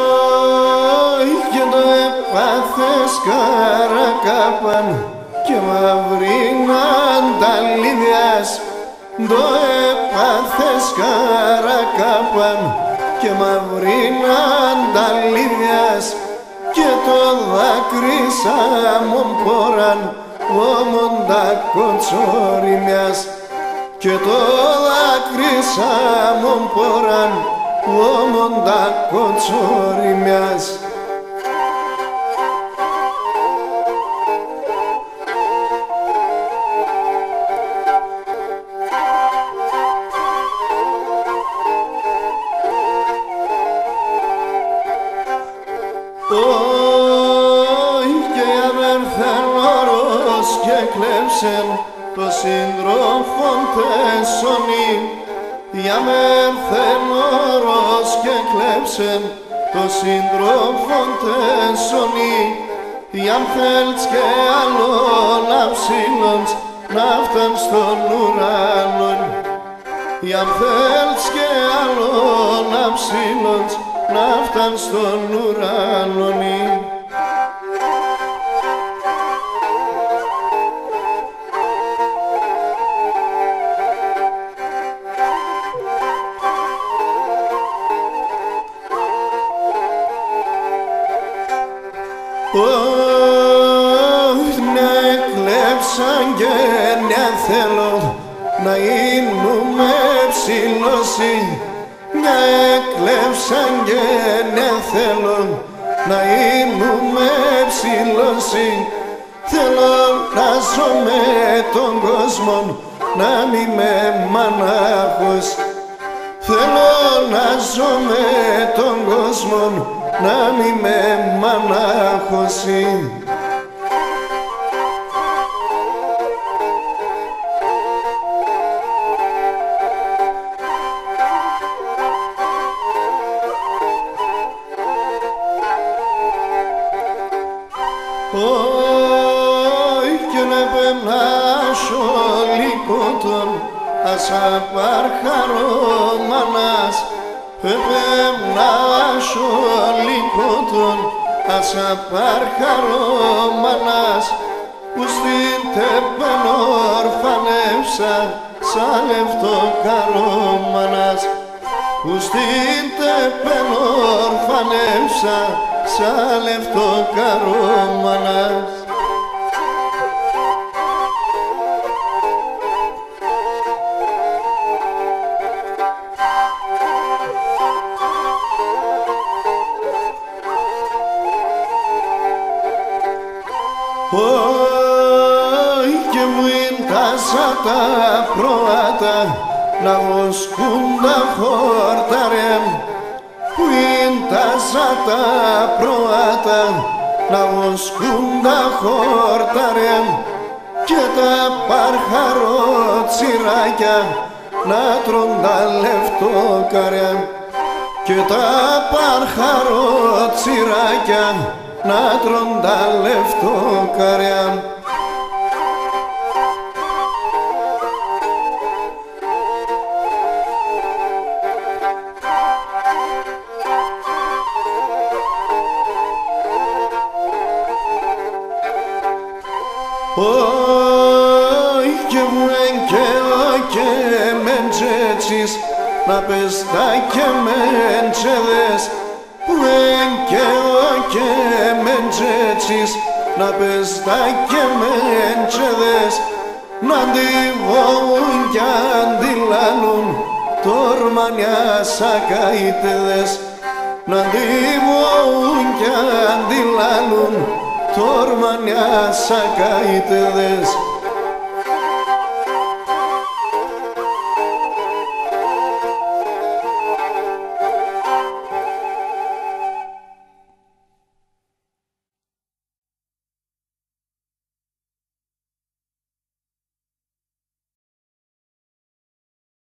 Όχι και το έπαθες καρακάπαν και μαυρίναν τα λίδιας. Το έπαθες καρακάπαν και μαυρίναν τα λίδιας και το δάκρυσα μον πόραν όμον τα κοτσόριμιας και το δάκρυσα μον πόραν όμον τα κοτσόριμιας. Όχι και αβέρθεν όρος και κλέψεν το σύντροφον τεσσονή. Για μέρθεν όρος και κλέψεν το σύντροφον τεσσονή. Για θέλτς και άλλον αψίλοντς να φτάν στον ουρανόν. Για θέλτς και άλλον αψίλοντς να φτάν στον ουρανόν. Όχι να εκλέψαν και να θέλω να γίνουμε ψηλώσι. Να εκλέψαν και να θέλω να γίνουμε ψηλώσι. Θέλω να ζω με τον κόσμο, να μην με μανάχος. Θέλω να ζω με τον κόσμο, να μην με μανάχος. Όχι και να πεμνάσω λικότον ας απαρχαρόμανας. Πεμνάσω λικότον ας απαρχαρόμανας που στην τέπεν ορφανεύσα σαν λευτοκαρόμανας. Που στην τέπεν ορφανεύσα σαν λευτοκαρόμανας. Όχι και βουίντασα τα προάτα να βοσκούν τα χορταρέμ. Βουίντασα τα προάτα να βοσκούν τα χορταρέμ και τα παρχαροτσιράκια να τρων τα λευτοκαρέμ και τα παρχαροτσιράκια να τρων τα λευτοκαρέμ. Όχι και βουέν και ο και μεντζέτσις να πες τα και μεντζέδες. Βουέν και ο και μεντζέτσις να πες τα και μεντζέδες. Να αντιβόουν κι αντιλάνουν τορμανιά σακαΐτεδες. Να αντιβόουν κι αντιλάνουν τορμανιά σακαΐτεδες.